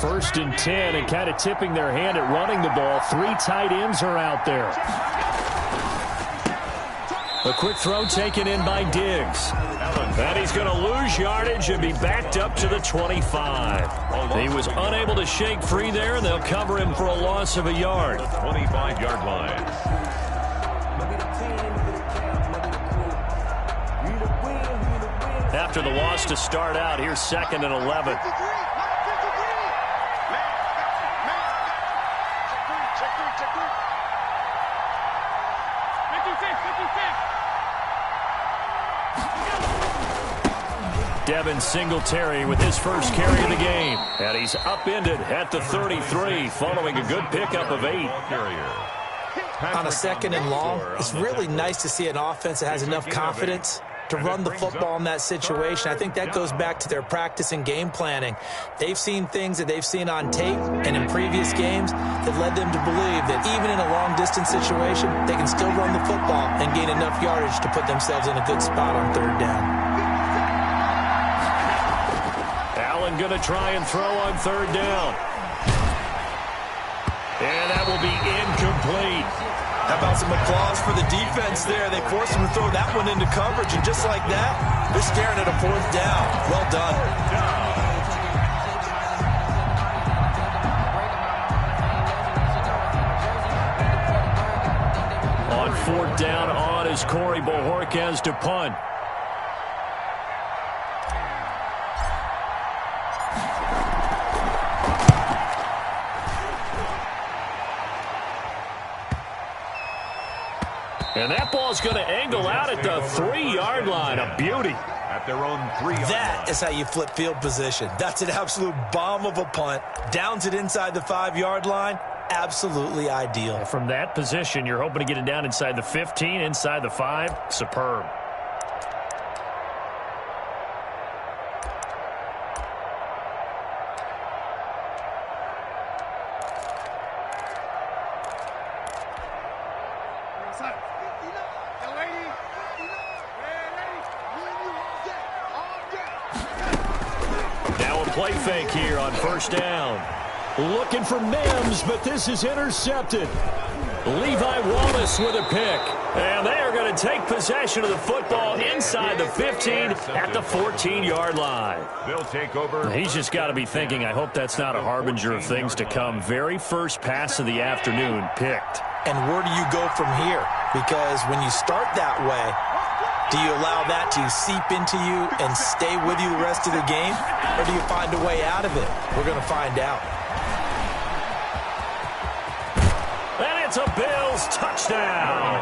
First and 10, and kind of tipping their hand at running the ball. 3 tight ends are out there. A quick throw taken in by Diggs. And he's going to lose yardage and be backed up to the 25. He was unable to shake free there, and they'll cover him for a loss of a yard. 25-yard line. After the loss to start out, here's 2nd and 11. Devin Singletary with his first carry of the game. And he's upended at the 33 following a good pickup of 8. On a 2nd and long, it's really nice to see an offense that has enough confidence to run the football in that situation. I think that goes back to their practice and game planning. They've seen things that they've seen on tape and in previous games that led them to believe that even in a long-distance situation, they can still run the football and gain enough yardage to put themselves in a good spot on 3rd down. Allen going to try and throw on 3rd down. And that will be incomplete. How about some applause for the defense there? They forced him to throw that one into coverage, and just like that, they're staring at a 4th down. Well done. On 4th down, on is Corey Bojorquez to punt. And that ball's going to angle out at the 3-yard line. A beauty. At their own 3-yard That line. is how you flip field position. That's an absolute bomb of a punt. Downs it inside the 5-yard line. Absolutely ideal. From that position, you're hoping to get it down inside the 15, inside the 5. Superb. Play fake here on 1st down. Looking for Mims, but this is intercepted. Levi Wallace with a pick. And they are going to take possession of the football inside the 15 at the 14-yard line. They'll take over. He's just got to be thinking, I hope that's not a harbinger of things to come. Very first pass of the afternoon picked. And where do you go from here? Because when you start that way, do you allow that to seep into you and stay with you the rest of the game? Or do you find a way out of it? We're going to find out. And it's a Bills touchdown.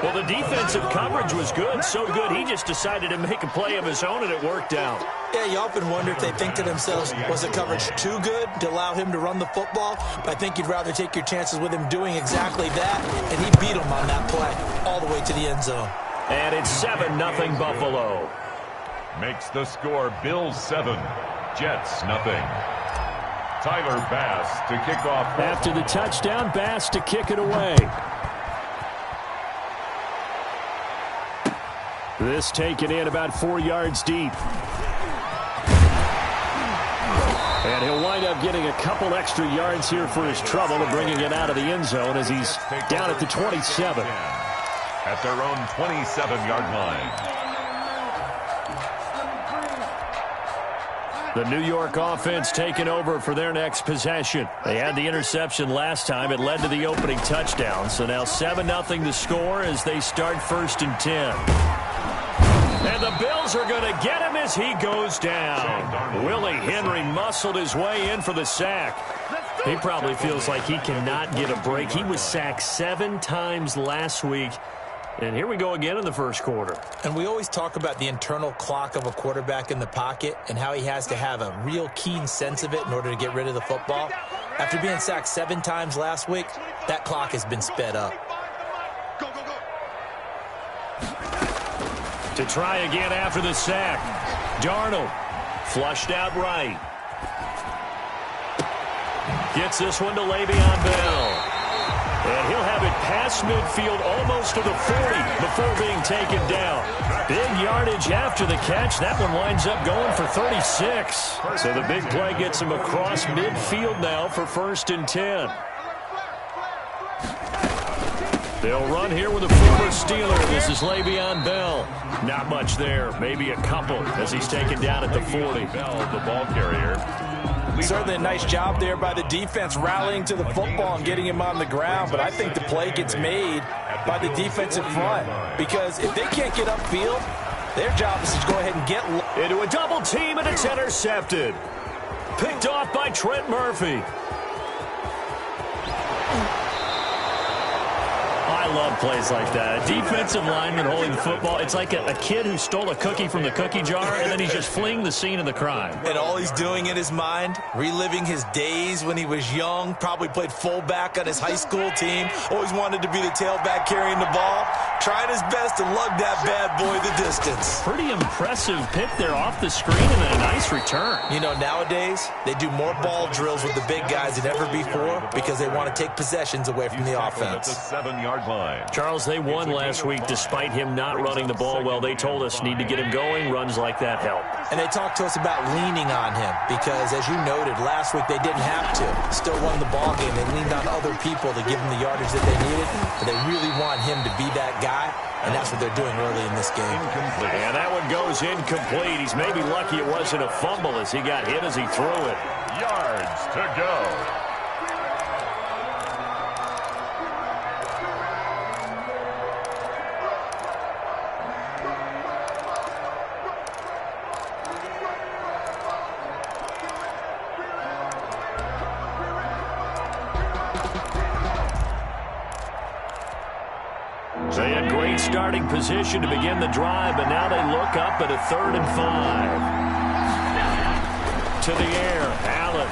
Well, the defensive coverage was good, so good he just decided to make a play of his own, and it worked out. Yeah, you often wonder if they think to themselves, was the coverage too good to allow him to run the football? But I think you'd rather take your chances with him doing exactly that, and he beat him on that play all the way to the end zone. And it's 7-0 Buffalo. Makes the score Bills 7, Jets nothing. Tyler Bass to kick off. After the touchdown, Bass to kick it away. This taken in about 4 yards deep. And he'll wind up getting a couple extra yards here for his trouble and bringing it out of the end zone as he's down at the 27. At their own 27-yard line. The New York offense taking over for their next possession. They had the interception last time. It led to the opening touchdown. So now 7-0 the score as they start 1st and 10. And the Bills are going to get him as he goes down. Willie Henry muscled his way in for the sack. He probably feels like he cannot get a break. He was sacked 7 times last week. And here we go again in the first quarter. And we always talk about the internal clock of a quarterback in the pocket and how he has to have a real keen sense of it in order to get rid of the football. After being sacked 7 times last week, that clock has been sped up. To try again after the sack. Darnold flushed out right. Gets this one to Le'Veon Bell. And he'll have it past midfield almost to the 40 before being taken down. Big yardage after the catch. That one winds up going for 36. So the big play gets him across midfield now for 1st and 10. They'll run here with a former Steeler. This is Le'Veon Bell. Not much there. Maybe a couple as he's taken down at the 40. Bell, the ball carrier. Certainly a nice job there by the defense rallying to the football and getting him on the ground, but I think the play gets made by the defensive front because if they can't get upfield, their job is to go ahead and get into a double team, and it's intercepted. Picked off by Trent Murphy. I love plays like that. A defensive lineman holding the football. It's like a kid who stole a cookie from the cookie jar, and then he's just fleeing the scene of the crime. And all he's doing in his mind, reliving his days when he was young, probably played fullback on his high school team, always wanted to be the tailback carrying the ball, trying his best to lug that bad boy the distance. Pretty impressive pick there off the screen and then a nice return. You know, nowadays, they do more ball drills with the big guys than ever before because they want to take possessions away from the offense. At the 7-yard line. Charles, they won last week despite him not running the ball well. They told us need to get him going. Runs like that help. And they talked to us about leaning on him because, as you noted, last week they didn't have to. Still won the ball game. They leaned on other people to give them the yardage that they needed. But they really want him to be that guy, and that's what they're doing early in this game. Incomplete. And that one goes incomplete. He's maybe lucky it wasn't a fumble as he got hit as he threw it. Yards to go. They had great starting position to begin the drive, but now they look up at a 3rd and 5. To the air, Allen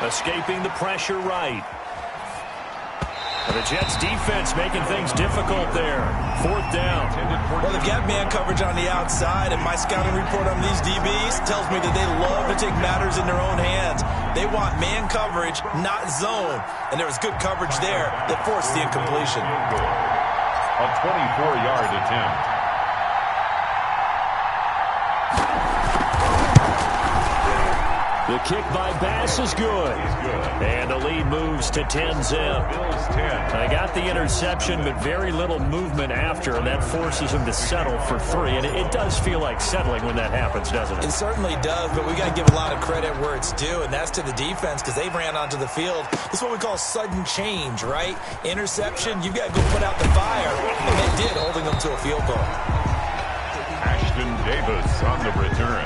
escaping the pressure right. And the Jets defense making things difficult there. 4th down. Well, they've got man coverage on the outside, and my scouting report on these DBs tells me that they love to take matters in their own hands. They want man coverage, not zone. And there was good coverage there that forced the incompletion. A 24-yard attempt. The kick by Bass is good. And the lead moves to 10-zip. Bills 10. They got the interception, but very little movement after, and that forces them to settle for 3. And it does feel like settling when that happens, doesn't it? It certainly does, but we got to give a lot of credit where it's due, and that's to the defense because they ran onto the field. This is what we call sudden change, right? Interception, you've got to go put out the fire, and they did, holding them to a field goal. Ashton Davis on the return.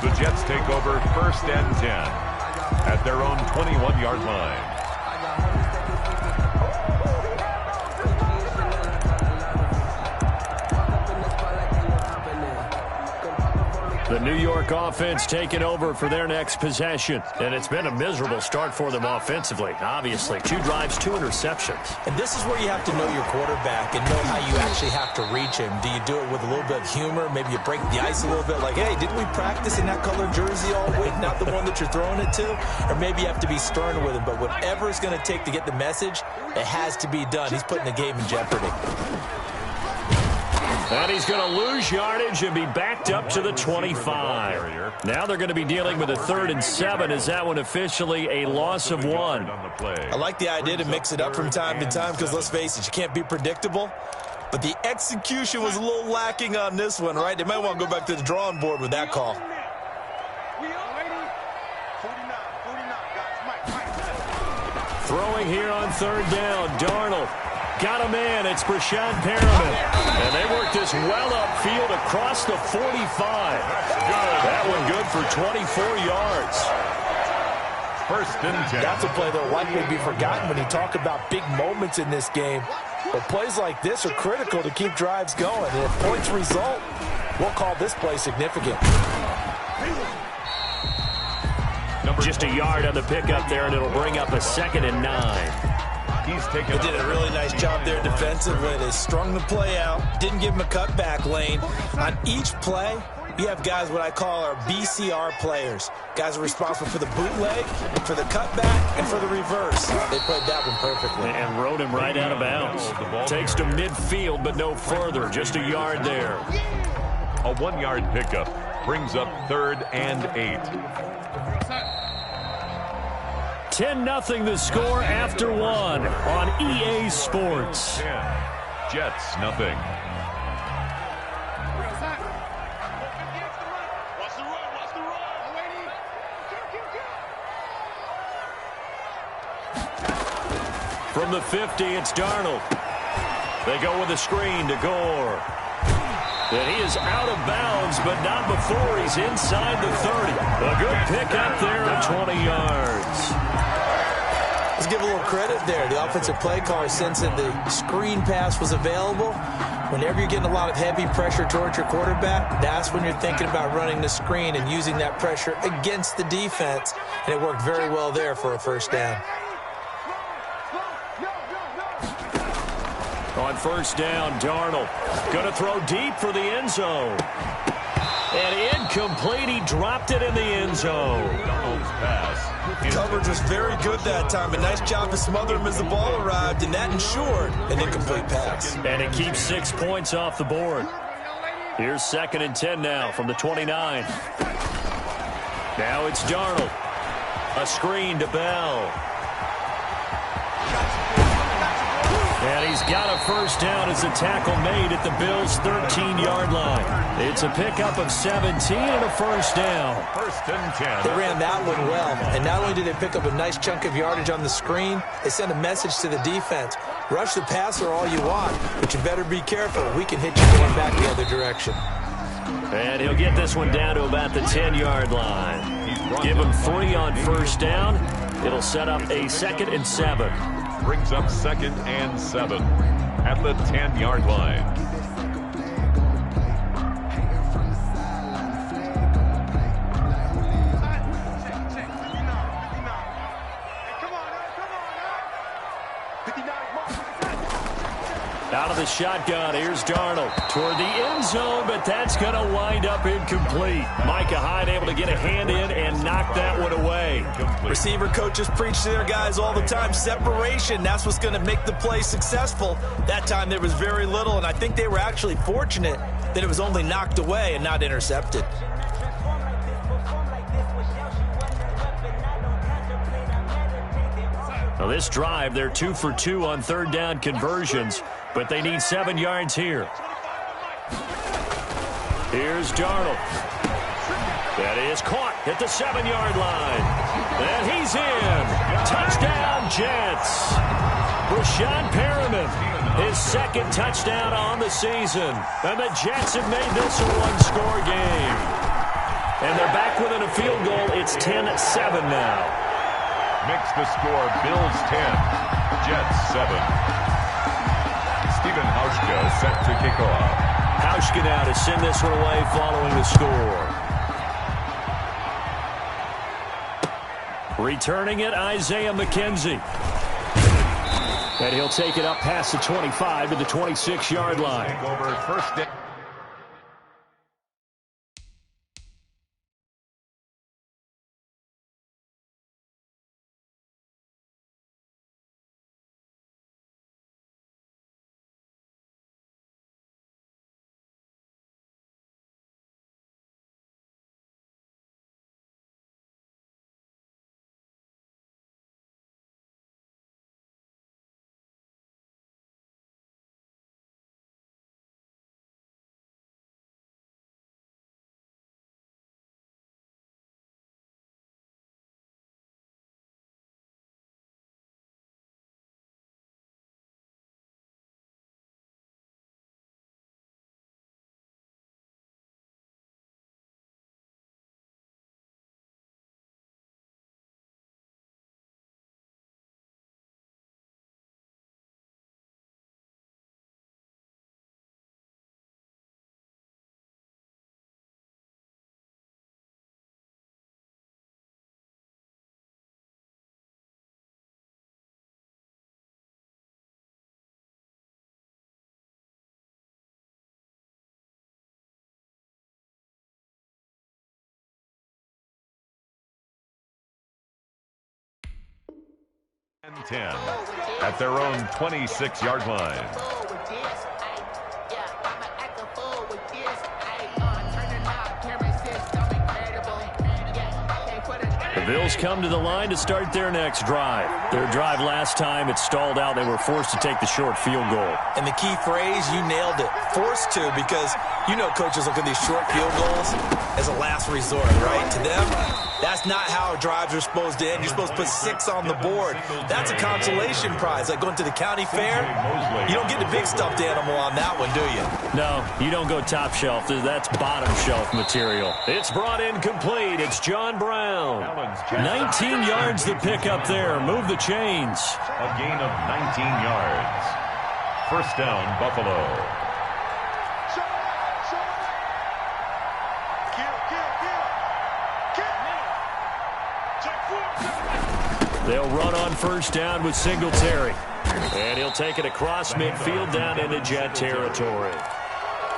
The Jets take over 1st and 10 at their own 21-yard line. The New York offense taking over for their next possession. And it's been a miserable start for them offensively, obviously. 2 drives, 2 interceptions. And this is where you have to know your quarterback and know how you actually have to reach him. Do you do it with a little bit of humor? Maybe you break the ice a little bit like, hey, didn't we practice in that colored jersey all week, not the one that you're throwing it to? Or maybe you have to be stern with him. But whatever it's going to take to get the message, it has to be done. He's putting the game in jeopardy. And he's going to lose yardage and be backed up to the 25. Now they're going to be dealing with a 3rd and 7. Is that one officially a loss of 1? I like the idea to mix it up from time to time because, let's face it, you can't be predictable. But the execution was a little lacking on this one, right? They might want to go back to the drawing board with that call. Throwing here on 3rd down, Darnold. Got a man, it's Brashad Perriman. And they work this well upfield across the 45. That one good for 24 yards. 1st and 10. That's a play that will likely be forgotten when you talk about big moments in this game. But plays like this are critical to keep drives going. And if points result, we'll call this play significant. Just a yard on the pickup there, and it'll bring up a 2nd and 9. They did a really nice job there defensively. They strung the play out, didn't give him a cutback lane. On each play, You have guys what I call our BCR players. Guys are responsible for the bootleg, for the cutback, and for the reverse. They played that one perfectly. And rode him right out of bounds. Takes to midfield, but no further. Just a yard there. A 1-yard pickup brings up 3rd and 8. 10-0 the score after one on EA Sports. 10. Jets, nothing. From the 50, it's Darnold. They go with a screen to Gore. And he is out of bounds, but not before he's inside the 30. A good pickup there at 20 yards. Let's give a little credit there. The offensive play caller sensed that the screen pass was available. Whenever you're getting a lot of heavy pressure towards your quarterback, that's when you're thinking about running the screen and using that pressure against the defense. And it worked very well there for a first down. On first down, Darnold going to throw deep for the end zone. And incomplete. He dropped it in the end zone. Darnold's pass. Coverage was very good that time. A nice job to smother him as the ball arrived, and that ensured an incomplete pass. And it keeps 6 points off the board. Here's 2nd and 10 now from the 29. Now it's Darnold. A screen to Bell. And he's got a first down as a tackle made at the Bills' 13-yard line. It's a pickup of 17 and a first down. 1st and 10. They ran that one well, and not only did they pick up a nice chunk of yardage on the screen, they sent a message to the defense. Rush the passer all you want, but you better be careful. We can hit you going back the other direction. And he'll get this one down to about the 10-yard line. Give him 3 on first down. It'll set up a 2nd and 7. Brings up 2nd and 7 at the 10-yard line. Out of the shotgun, here's Darnold toward the end zone, but that's going to wind up incomplete. Micah Hyde able to get a hand in and knock that one away. Receiver coaches preach to their guys all the time. Separation, that's what's going to make the play successful. That time there was very little, and I think they were actually fortunate that it was only knocked away and not intercepted. Now this drive, they're 2 for 2 on third down conversions, but they need 7 yards here. Here's Darnold. That is caught at the 7-yard line. And he's in. Touchdown, Jets. Breshad Perriman, his 2nd touchdown on the season. And the Jets have made this a one-score game. And they're back within a field goal. It's 10-7 now. Makes the score Bills 10, Jets 7. Stephen Hauschka set to kick off. Hauschka now to send this one away following the score. Returning it, Isaiah McKenzie. And he'll take it up past the 25 to the 26-yard line. Over first down. and 10 at their own 26-yard line. The Bills come to the line to start their next drive. Their drive last time, it stalled out. They were forced to take the short field goal. And the key phrase, you nailed it, forced to, because you know coaches look at these short field goals as a last resort, right? To them, that's not how drives are supposed to end. You're supposed to put 6 on the board. That's a consolation prize, like going to the county fair. You don't get the big stuffed animal on that one, do you? No, you don't go top shelf. That's bottom shelf material. It's brought in complete. It's John Brown. 19 yards to pick up there. Move the chains. A gain of 19 yards. First down, Buffalo. They'll run on first down with Singletary. And he'll take it across midfield down into Jet territory.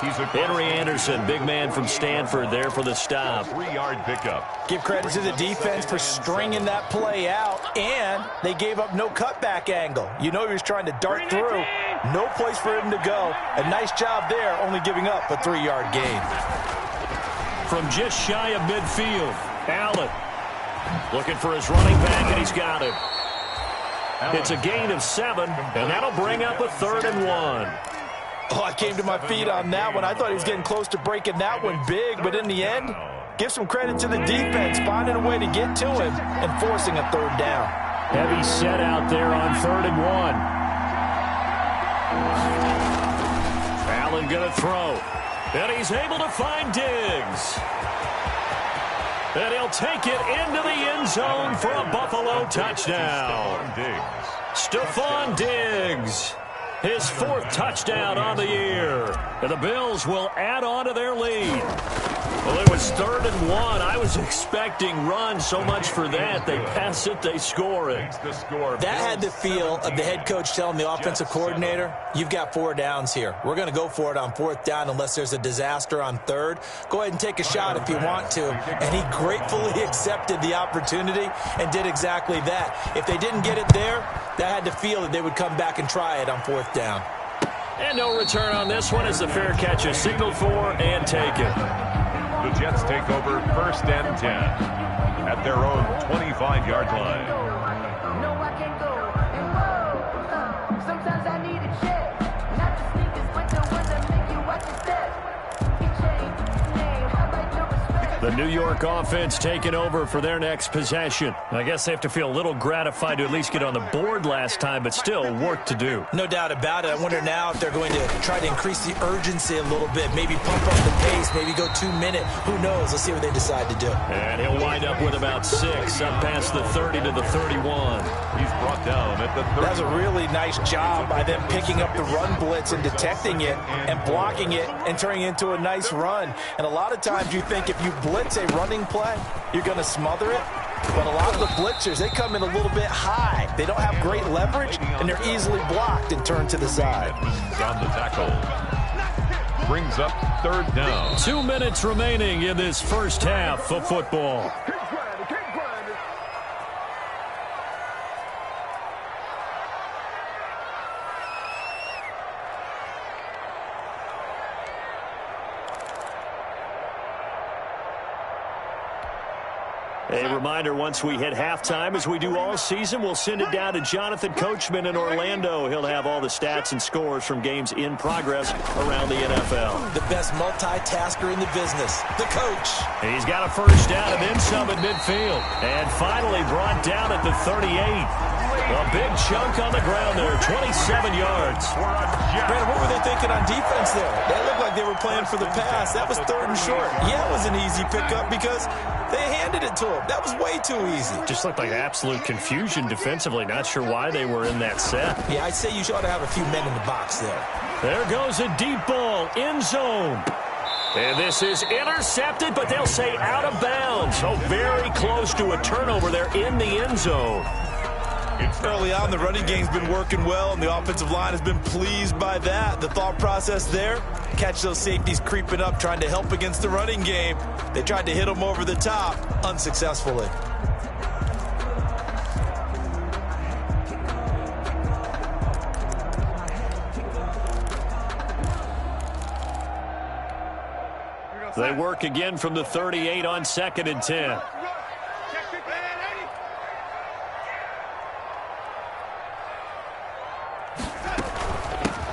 Henry Anderson, big man from Stanford, there for the stop. 3-yard pickup. Give credit to the defense for stringing that play out, and they gave up no cutback angle. You know he was trying to dart through. No place for him to go. A nice job there, only giving up a 3-yard gain. From just shy of midfield, Allen looking for his running back, and he's got him. It's a gain of 7, and that'll bring up a 3rd and 1. Oh, I came to my feet on that one. I thought he was getting close to breaking that one big, but in the end, give some credit to the defense, finding a way to get to him and forcing a 3rd down. Heavy set out there on 3rd and 1. Allen going to throw, and he's able to find Diggs. And he'll take it into the end zone for a Buffalo touchdown. Stephon Diggs. His 4th touchdown on the year. And the Bills will add on to their lead. Well, it was 3rd and 1. I was expecting run, so much for that. They pass it, they score it. That had the feel of the head coach telling the offensive coordinator, you've got 4 downs here. We're going to go for it on 4th down unless there's a disaster on 3rd. Go ahead and take a shot if you want to. And he gratefully accepted the opportunity and did exactly that. If they didn't get it there, that had the feel that they would come back and try it on 4th down. And no return on this one as the fair catch is signaled for and taken. The Jets take over 1st and 10 at their own 25-yard line. No, I can't go and whoa. Sometimes I need a check. Not the sneakers, but the ones that make you watch your step. The New York offense taking over for their next possession. I guess they have to feel a little gratified to at least get on the board last time, but still work to do. No doubt about it. I wonder now if they're going to try to increase the urgency a little bit, maybe pump up the pace, maybe go 2-minute. Who knows? Let's see what they decide to do. And he'll wind up with about 6 up past the 30 to the 31. He's brought down at the 30. That was a really nice job by them picking up the run blitz and detecting it and blocking it and turning it into a nice run. And a lot of times you think if you blitz a running play, you're going to smother it. But a lot of the blitzers, they come in a little bit high. They don't have great leverage, and they're easily blocked and turned to the side. On the tackle. Brings up 3rd down. 2 minutes remaining in this first half of football. A reminder, once we hit halftime, as we do all season, we'll send it down to Jonathan Coachman in Orlando. He'll have all the stats and scores from games in progress around the NFL. The best multitasker in the business, the coach. He's got a first down and then some at midfield. And finally brought down at the 38. A big chunk on the ground there, 27 yards. Brandon, what were they thinking on defense there? That looked like they were playing for the pass. That was 3rd and short. Yeah, it was an easy pickup because they handed it to him. That was way too easy. Just looked like absolute confusion defensively. Not sure why they were in that set. Yeah, I'd say you ought to have a few men in the box there. There goes a deep ball, end zone. And this is intercepted, but they'll say out of bounds. So very close to a turnover there in the end zone. Early on, the running game's been working well, and the offensive line has been pleased by that. The thought process there, catch those safeties creeping up, trying to help against the running game. They tried to hit them over the top, unsuccessfully. They work again from the 38 on 2nd and 10.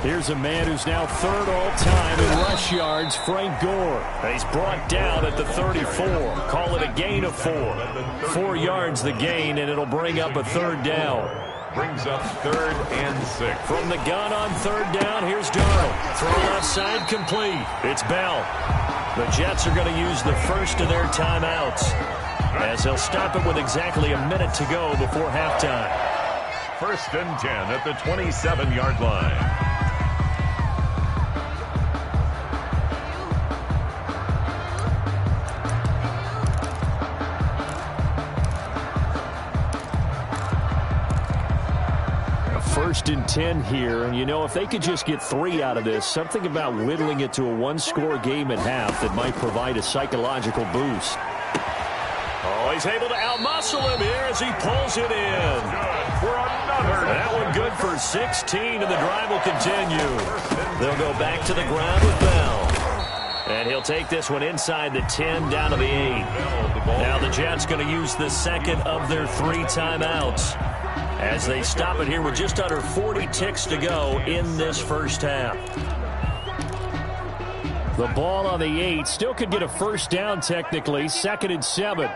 Here's a man who's now 3rd all-time in rush yards, Frank Gore. He's brought down at the 34. Call it a gain of 4. 4 yards the gain, and it'll bring up a 3rd down. Brings up 3rd and 6. From the gun on 3rd down, here's Darnold. Throw left side complete. It's Bell. The Jets are going to use the first of their timeouts, as they'll stop it with exactly a minute to go before halftime. 1st and 10 at the 27-yard line. First and 10 here, and you know, if they could just get 3 out of this, something about whittling it to a 1-score game at half that might provide a psychological boost. Oh, he's able to outmuscle him here as he pulls it in. For another. That one good for 16, and the drive will continue. They'll go back to the ground with Bell. And he'll take this one inside the 10 down to the 8. Now the Jets going to use the second of their 3 timeouts, as they stop it here with just under 40 ticks to go in this first half. The ball on the 8 still could get a first down technically. 2nd and 7.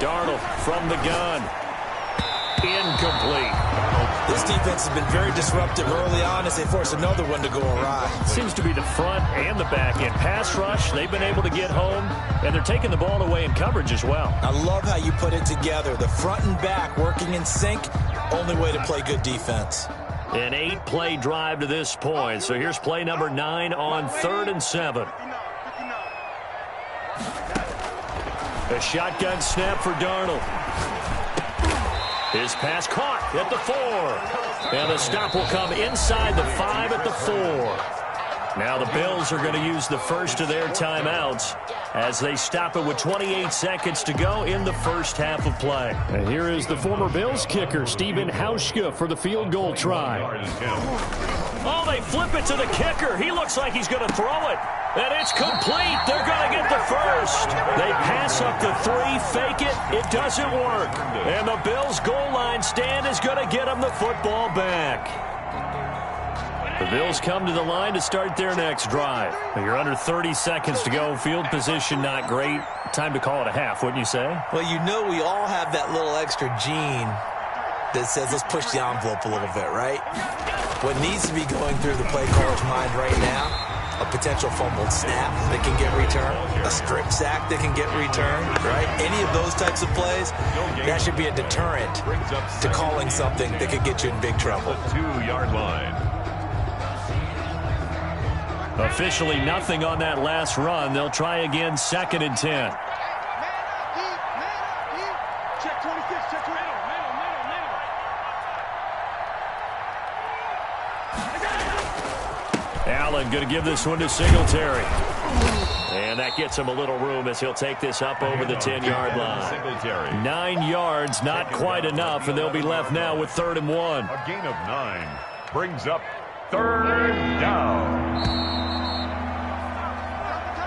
Darnold from the gun. Incomplete. This defense has been very disruptive early on as they force another one to go awry. Seems to be the front and the back end. Pass rush, they've been able to get home, and they're taking the ball away in coverage as well. I love how you put it together. The front and back working in sync, only way to play good defense. An 8-play drive to this point. So here's play number 9 on 3rd and 7. A shotgun snap for Darnold. His pass caught at the 4. And the stop will come inside the 5 at the 4. Now the Bills are going to use the first of their timeouts as they stop it with 28 seconds to go in the first half of play. And here is the former Bills kicker, Stephen Hauschka, for the field goal try. Oh, they flip it to the kicker. He looks like he's going to throw it. And it's complete. They're going to get the first. They pass up the 3, fake it. It doesn't work. And the Bills' goal line stand is going to get them the football back. The Bills come to the line to start their next drive. You're under 30 seconds to go. Field position not great. Time to call it a half, wouldn't you say? Well, you know we all have that little extra gene that says let's push the envelope a little bit, right? What needs to be going through the play caller's mind right now, a potential fumbled snap that can get returned, a strip sack that can get returned, right? Any of those types of plays, that should be a deterrent to calling something that could get you in big trouble. 2-yard line. Officially nothing on that last run. They'll try again, 2nd and 10. Allen going to give this one to Singletary. And that gets him a little room as he'll take this up over the 10-yard line. 9 yards, not quite enough, and they'll be left now with 3rd and 1. A gain of 9 brings up 3rd down.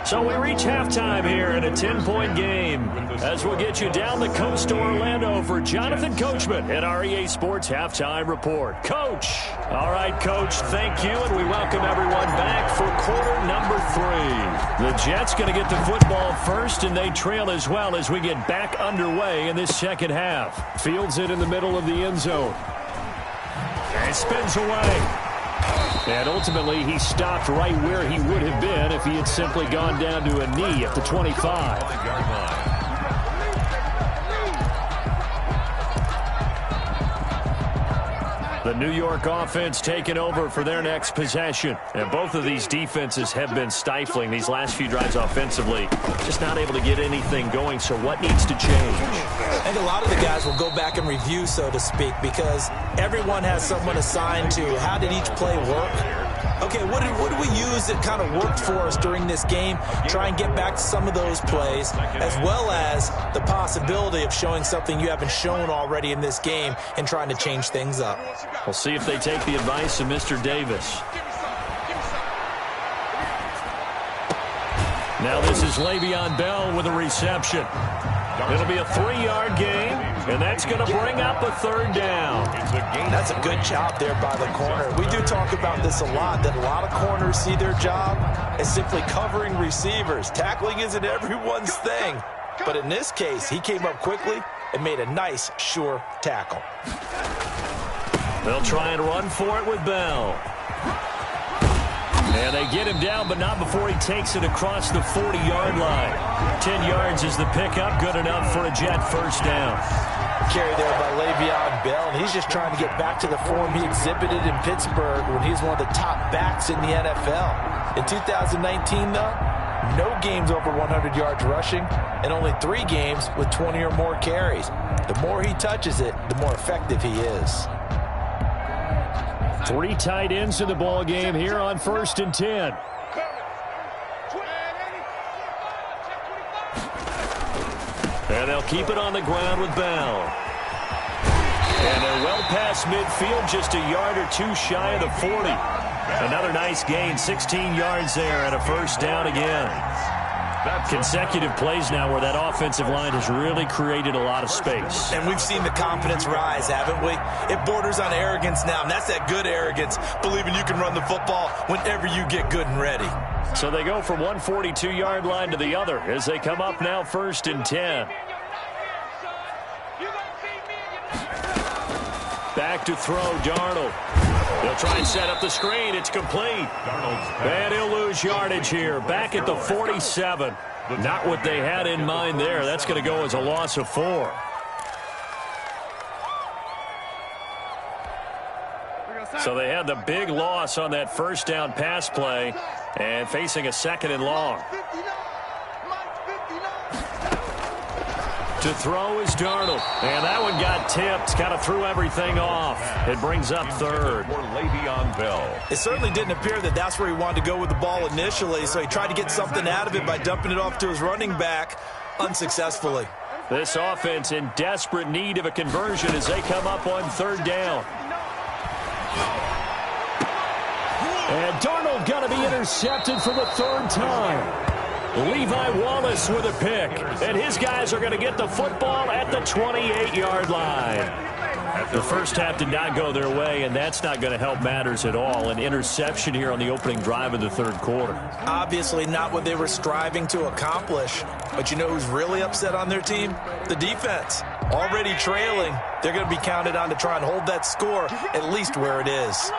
So we reach halftime here in a 10-point game as we'll get you down the coast to Orlando for Jonathan Coachman at our EA Sports Halftime Report. Coach. All right, Coach, thank you, and we welcome everyone back for quarter number 3. The Jets going to get the football first, and they trail as well as we get back underway in this second half. Fields it in the middle of the end zone. And spins away. And ultimately, he stopped right where he would have been if he had simply gone down to a knee at the 25. The New York offense taking over for their next possession. And both of these defenses have been stifling these last few drives offensively. Just not able to get anything going, so what needs to change? I think a lot of the guys will go back and review, so to speak, because everyone has someone assigned to how did each play work. Okay, what did we use that kind of worked for us during this game? Try and get back to some of those plays, as well as the possibility of showing something you haven't shown already in this game and trying to change things up. We'll see if they take the advice of Mr. Davis. Now this is Le'Veon Bell with a reception. It'll be a 3-yard gain, and that's going to bring up a 3rd down. That's a good job there by the corner. We do talk about this a lot, that a lot of corners see their job as simply covering receivers. Tackling isn't everyone's thing. But in this case, he came up quickly and made a nice, sure tackle. They'll try and run for it with Bell. And they get him down, but not before he takes it across the 40-yard line. 10 yards is the pickup, good enough for a Jet 1st down. Carry there by Le'Veon Bell, and he's just trying to get back to the form he exhibited in Pittsburgh when he was one of the top backs in the NFL. In 2019, though, no games over 100 yards rushing, and only 3 games with 20 or more carries. The more he touches it, the more effective he is. 3 tight ends in the ball game here on 1st and 10. And they'll keep it on the ground with Bell. And they're well past midfield, just a yard or 2 shy of the 40. Another nice gain, 16 yards there, and a 1st down again. Consecutive plays now where that offensive line has really created a lot of space. And we've seen the confidence rise, haven't we? It borders on arrogance now, and that's that good arrogance, believing you can run the football whenever you get good and ready. So they go from one 42-yard line to the other as they come up now 1st and 10. Back to throw, Darnold. They'll try and set up the screen. It's complete. And he'll lose yardage here. Back at the 47. Not what they had in mind there. That's going to go as a loss of 4. So they had the big loss on that 1st down pass play and facing a 2nd and long. To throw is Darnold. And that one got tipped. Kind of threw everything off. It brings up 3rd. For Le'Veon Bell. It certainly didn't appear that that's where he wanted to go with the ball initially, so he tried to get something out of it by dumping it off to his running back unsuccessfully. This offense in desperate need of a conversion as they come up on 3rd down. And Darnold going to be intercepted for the 3rd time. Levi Wallace with a pick. And his guys are going to get the football at the 28-yard line. The first half did not go their way, and that's not going to help matters at all. An interception here on the opening drive of the 3rd quarter. Obviously not what they were striving to accomplish. But you know who's really upset on their team? The defense. Already trailing, they're going to be counted on to try and hold that score at least where it is.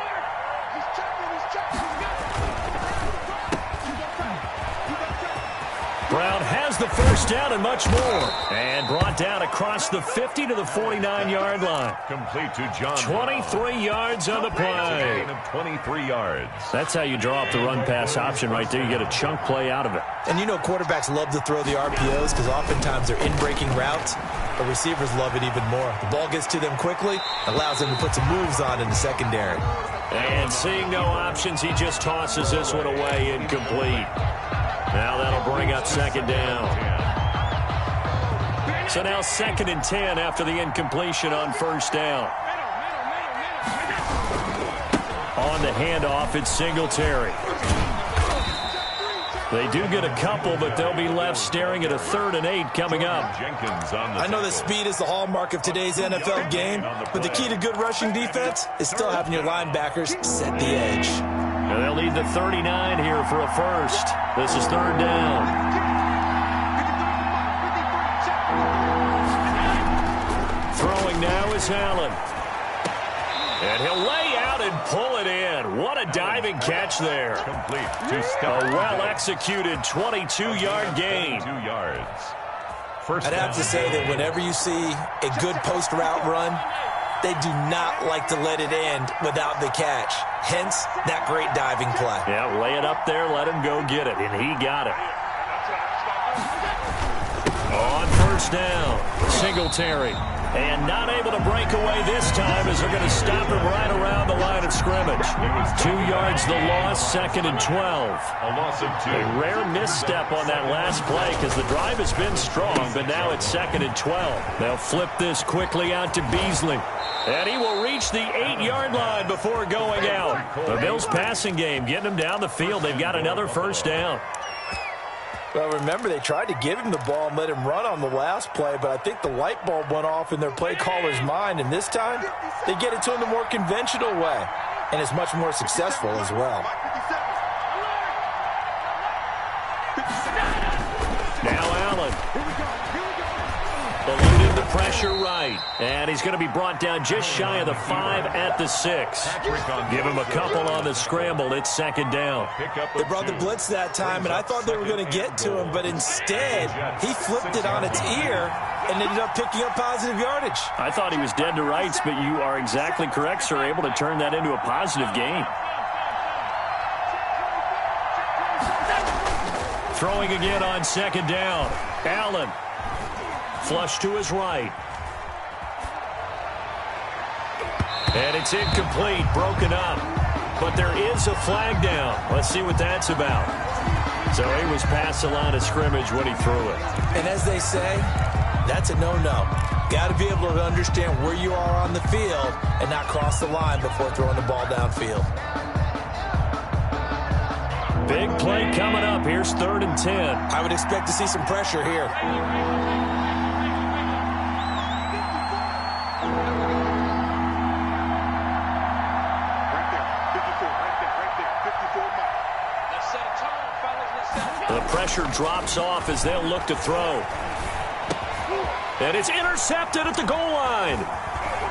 Brown has the 1st down and much more. And brought down across the 50 to the 49-yard line. Complete to John. 23 yards on the play. Gain of 23 yards. That's how you draw up the run-pass option right there. You get a chunk play out of it. And you know quarterbacks love to throw the RPOs because oftentimes they're in-breaking routes. But receivers love it even more. The ball gets to them quickly, allows them to put some moves on in the secondary. And seeing no options, he just tosses this one away, incomplete. Now that'll bring up 2nd down. So now 2nd and 10 after the incompletion on 1st down. On the handoff, it's Singletary. They do get a couple, but they'll be left staring at a 3rd and 8 coming up. I know that speed is the hallmark of today's NFL game, but the key to good rushing defense is still having your linebackers set the edge. And they'll need the 39 here for a 1st. This is 3rd down. Throwing now is Allen. And he'll lay out and pull it in. What a diving catch there. Complete to a well-executed 22-yard gain. 2 yards. I'd have to say that whenever you see a good post route run, they do not like to let it end without the catch. Hence, that great diving play. Yeah, lay it up there, let him go get it, and he got it. On 1st down, Singletary. And not able to break away this time as they're going to stop him right around the line of scrimmage. 2 yards the loss, 2nd and 12. A loss of 2. A rare misstep on that last play because the drive has been strong, but now it's 2nd and 12. They'll flip this quickly out to Beasley. And he will reach the 8-yard line before going out. The Bills passing game getting them down the field. They've got another 1st down. Well, remember, they tried to give him the ball and let him run on the last play, but I think the light bulb went off in their play caller's mind, and this time they get it to him the more conventional way, and it's much more successful as well. Now Allen. Eluded the pressure right. And he's going to be brought down just shy of the 5 at the 6. Give him a couple on the scramble. It's second down. They brought the blitz that time, and I thought they were going to get to him, but instead he flipped it on its ear and ended up picking up positive yardage. I thought he was dead to rights, but you are exactly correct, sir. Able to turn that into a positive gain. Throwing again on second down. Allen. Flush to his right. And it's incomplete, broken up. But there is a flag down. Let's see what that's about. So he was past the line of scrimmage when he threw it. And as they say, that's a no-no. Got to be able to understand where you are on the field and not cross the line before throwing the ball downfield. Big play coming up. Here's 3rd and 10. I would expect to see some pressure here. The pressure drops off as they'll look to throw. And it's intercepted at the goal line.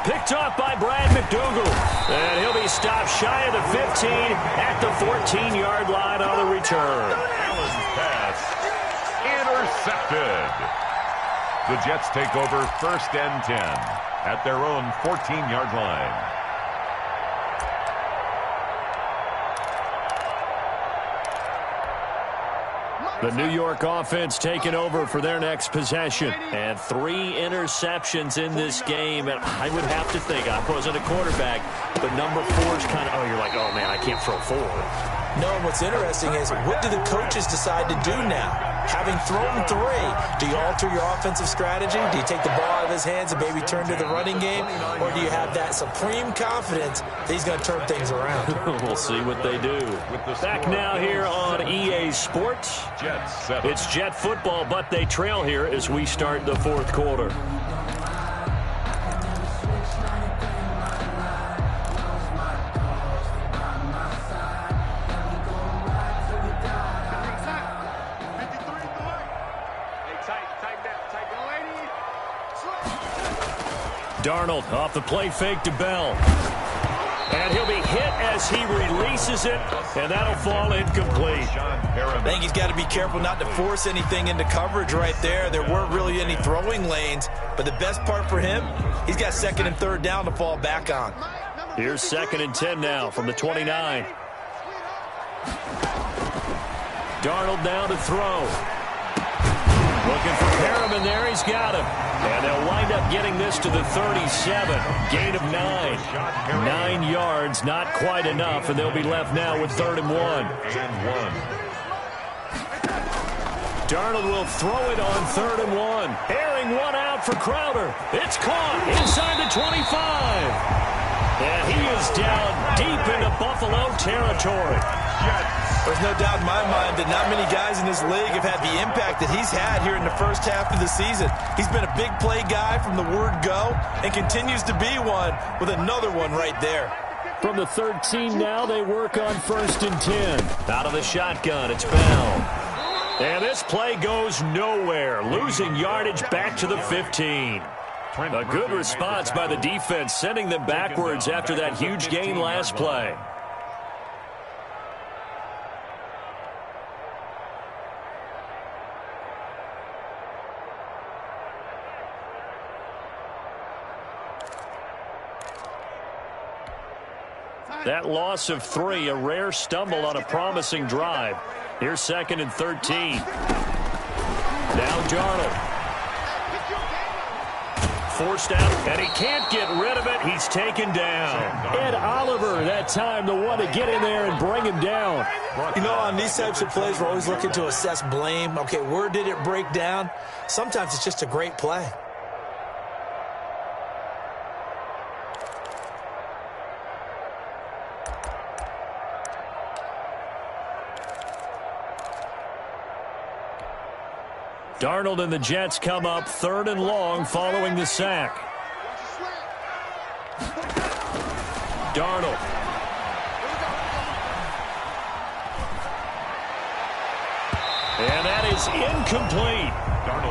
Picked off by Brad McDougal. And he'll be stopped shy of the 15 at the 14-yard line on the return. Allen's pass intercepted. The Jets take over 1st and 10 at their own 14-yard line. The New York offense taking over for their next possession. And 3 interceptions in this game. And I would have to think, I wasn't a quarterback, but number 4 is kind of, oh, you're like, oh, man, I can't throw 4. No, and what's interesting is, what do the coaches decide to do now? Having thrown 3, do you alter your offensive strategy? Do you take the ball out of his hands and maybe turn to the running game? Or do you have that supreme confidence that he's going to turn things around? We'll see what they do. Back now here on EA Sports. It's Jet football, but they trail here as we start the 4th quarter. Darnold off the play fake to Bell. And he'll be hit as he releases it, and that'll fall incomplete. I think he's got to be careful not to force anything into coverage right there. There weren't really any throwing lanes, but the best part for him, he's got 2nd and 3rd down to fall back on. Here's 2nd and 10 now from the 29. Darnold down to throw. Looking for Perriman there. He's got him. And they'll wind up getting this to the 37. Gain of 9. 9 yards, not quite enough, and they'll be left now with 3rd and 1. Darnold will throw it on 3rd and 1. Airing one out for Crowder. It's caught inside the 25. And he is down deep into Buffalo territory. There's no doubt in my mind that not many guys in this league have had the impact that he's had here in the first half of the season. He's been a big play guy from the word go and continues to be one with another one right there. From the 13 now, they work on 1st and 10. Out of the shotgun, it's Bell. And this play goes nowhere, losing yardage back to the 15. A good response by the defense, sending them backwards after that huge gain last play. That loss of 3, a rare stumble on a promising drive. Here's 2nd and 13. Now Darnold. Forced out, and he can't get rid of it. He's taken down. Ed Oliver, that time, the one to get in there and bring him down. You know, on these types of plays, we're always looking to assess blame. Okay, where did it break down? Sometimes it's just a great play. Darnold and the Jets come up 3rd and long following the sack. Darnold. And that is incomplete.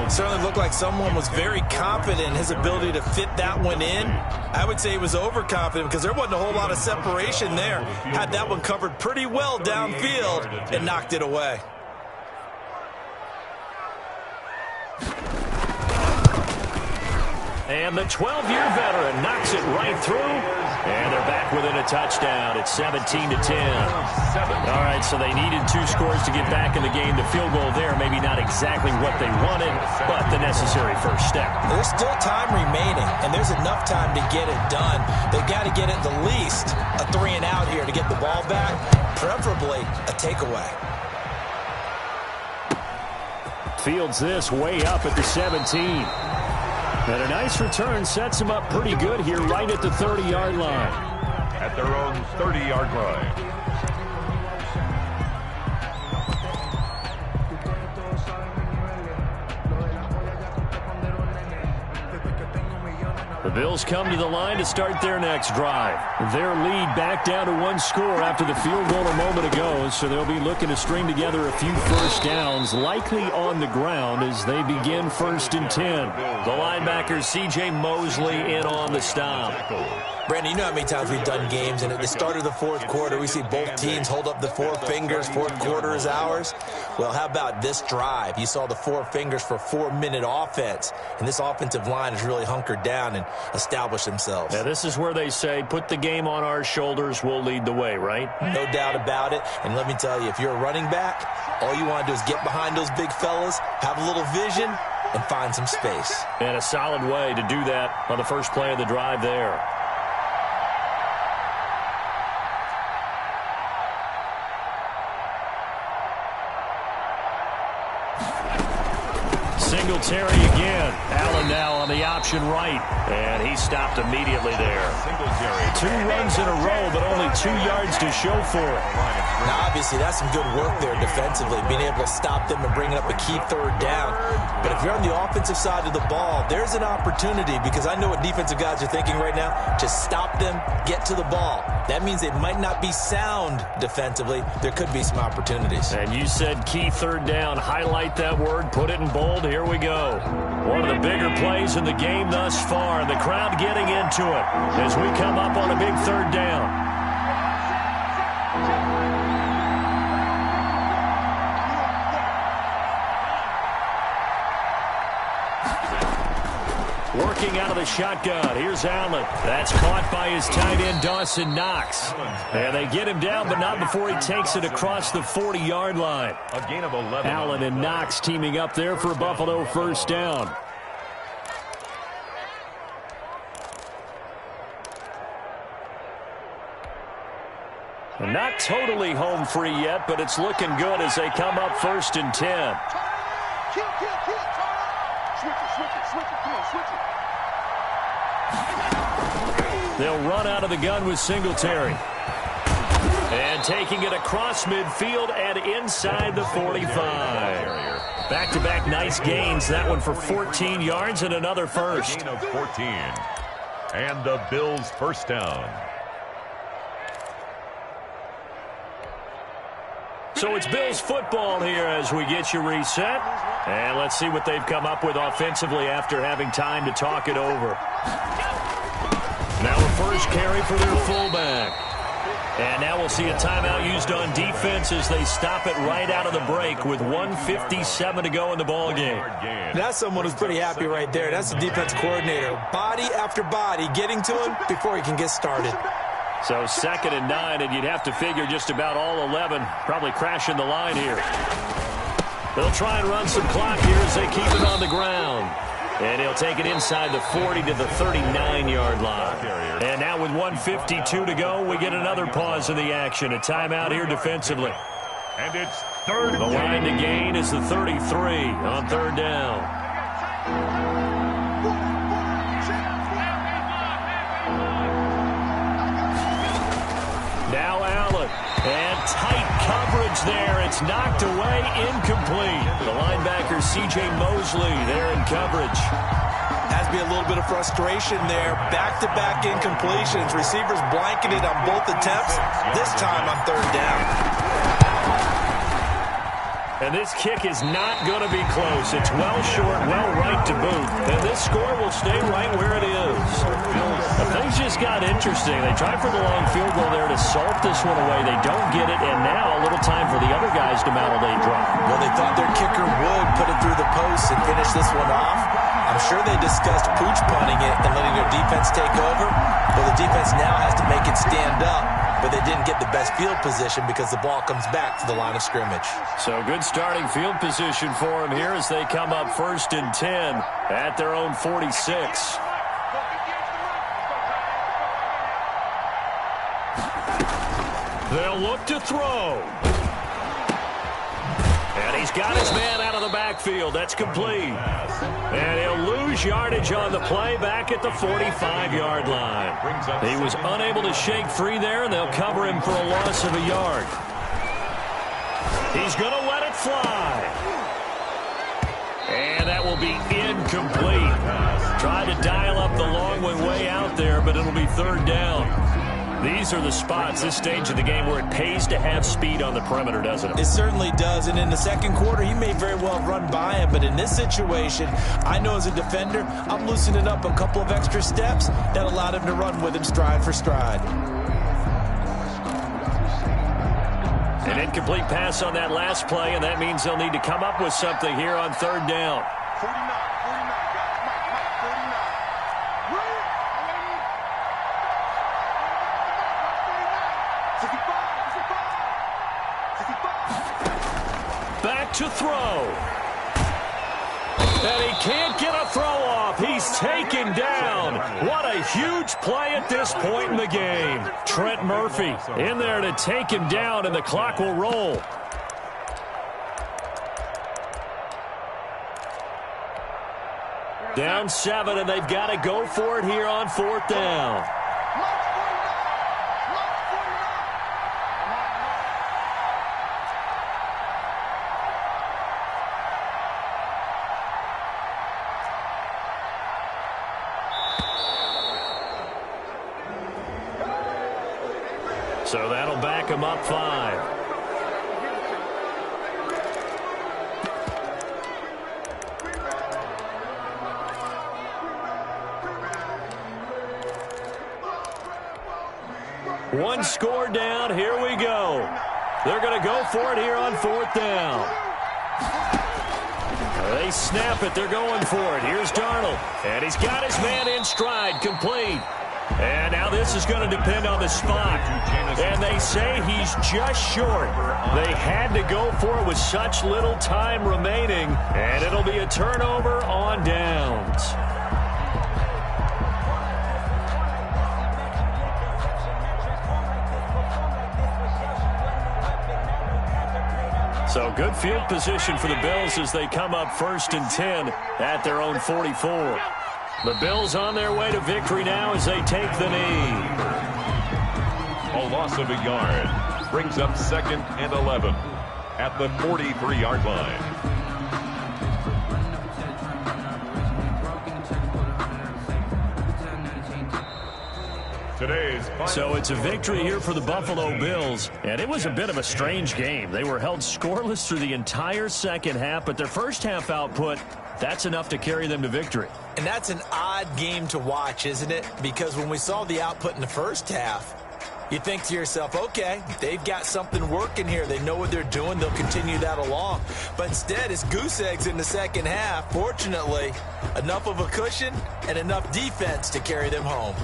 It certainly looked like someone was very confident in his ability to fit that one in. I would say he was overconfident because there wasn't a whole lot of separation there. Had that one covered pretty well downfield and knocked it away. And the 12-year veteran knocks it right through. And they're back within a touchdown. It's 17-10. All right, so they needed 2 scores to get back in the game. The field goal there, maybe not exactly what they wanted, but the necessary first step. There's still time remaining, and there's enough time to get it done. They've got to get at the least a 3-and-out here to get the ball back, preferably a takeaway. Fields this way up at the 17. And a nice return sets him up pretty good here right at the 30-yard line. At their own 30-yard line. The Bills come to the line to start their next drive. Their lead back down to 1 score after the field goal a moment ago, so they'll be looking to string together a few first downs, likely on the ground as they begin 1st and 10. The linebacker C.J. Mosley in on the stop. Brandon, you know how many times we've done games, and at the start of the 4th quarter, we see both teams hold up the 4 fingers, 4th quarter is ours. Well, how about this drive? You saw the 4 fingers for 4-minute offense, and this offensive line has really hunkered down and established themselves. Now, this is where they say, put the game on our shoulders, we'll lead the way, right? No doubt about it, and let me tell you, if you're a running back, all you want to do is get behind those big fellas, have a little vision, and find some space. And a solid way to do that on the first play of the drive there. Singletary again. Allen now on the option right. And he stopped immediately there. 2 runs in a row, but only 2 yards to show for it. Now, obviously, that's some good work there defensively, being able to stop them and bringing up a key 3rd down. But if you're on the offensive side of the ball, there's an opportunity, because I know what defensive guys are thinking right now. Just stop them, get to the ball. That means it might not be sound defensively. There could be some opportunities. And you said key 3rd down. Highlight that word, put it in bold. Here we go. One of the bigger plays in the game thus far, and the crowd getting into it as we come up on a big 3rd down. Working out of the shotgun. Here's Allen. That's caught by his tight end, Dawson Knox. And they get him down, but not before he takes it across the 40-yard line. A gain of 11. Allen and Knox teaming up there for a Buffalo first down. And not totally home free yet, but it's looking good as they come up 1st and 10. They'll run out of the gun with Singletary. And taking it across midfield and inside the 45. Back-to-back nice gains. That one for 14 yards and another first. Gain of 14. And the Bills first down. So it's Bills football here as we get you reset. And let's see what they've come up with offensively after having time to talk it over. Now a first carry for their fullback. And now we'll see a timeout used on defense as they stop it right out of the break with 1:57 to go in the ballgame. That's someone who's pretty happy right there. That's the defense coordinator. Body after body getting to him before he can get started. So 2nd and 9, and you'd have to figure just about all 11 probably crashing the line here. They'll try and run some clock here as they keep it on the ground. And he'll take it inside the 40 to the 39-yard line. And now with 1:52 to go, we get another pause in the action. A timeout here defensively. And it's 3rd and 10. The line to gain is the 33 on 3rd down. Now Allen. And tight coverage there. It's knocked away, incomplete. The linebacker C.J. Mosley there in coverage. Has to be a little bit of frustration there. Back-to-back incompletions. Receivers blanketed on both attempts. This time on third down. And this kick is not going to be close. It's well short, well right to boot. And this score will stay right where it is. But things just got interesting. They tried for the long field goal there to salt this one away. They don't get it, and now a little time for the other guys to mount a late drive. Well, they thought their kicker would put it through the post and finish this one off. I'm sure they discussed pooch punting it and letting their defense take over. Well, the defense now has to make it stand up, but they didn't get the best field position because the ball comes back to the line of scrimmage. So good starting field position for them here as they come up 1st and 10 at their own 46. They'll look to throw. And he's got his man out of the backfield. That's complete. And he'll lose yardage on the play back at the 45-yard line. He was unable to shake free there, and they'll cover him for a loss of a yard. He's going to let it fly. And that will be incomplete. Tried to dial up the long one way out there, but it'll be third down. These are the spots, this stage of the game, where it pays to have speed on the perimeter, doesn't it? It certainly does, and in the second quarter, he may very well run by him, but in this situation, I know as a defender, I'm loosening up a couple of extra steps that allowed him to run with him stride for stride. An incomplete pass on that last play, and that means they'll need to come up with something here on third down. 49, Mike, 49. 65. Back to throw. And he can't get a throw off. He's taken down. What a huge play at this point in the game. Trent Murphy in there to take him down, and the clock will roll. Down 7, and they've got to go for it here on fourth down. So that'll back him up 5. One score down. Here we go. They're going to go for it here on fourth down. They snap it. They're going for it. Here's Darnold. And he's got his man in stride. Complete. And now this is going to depend on the spot. And they say he's just short. They had to go for it with such little time remaining. And it'll be a turnover on downs. So good field position for the Bills as they come up 1st and 10 at their own 44. The Bills on their way to victory now as they take the knee. A loss of a yard brings up 2nd and 11 at the 43-yard line. So it's a victory here for the Buffalo Bills, and it was a bit of a strange game. They were held scoreless through the entire second half, but their first half output, that's enough to carry them to victory. And that's an odd game to watch, isn't it? Because when we saw the output in the first half, you think to yourself, okay, they've got something working here. They know what they're doing. They'll continue that along. But instead, it's goose eggs in the second half. Fortunately, enough of a cushion and enough defense to carry them home.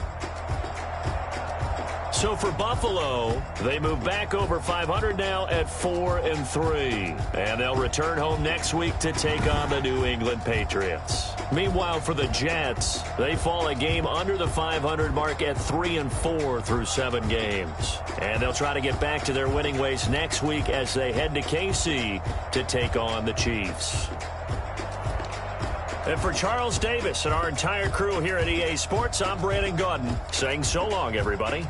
So for Buffalo, they move back over 500 now at 4-3. And they'll return home next week to take on the New England Patriots. Meanwhile, for the Jets, they fall a game under the 500 mark at 3-4 through 7 games. And they'll try to get back to their winning ways next week as they head to KC to take on the Chiefs. And for Charles Davis and our entire crew here at EA Sports, I'm Brandon Gaudin saying so long, everybody.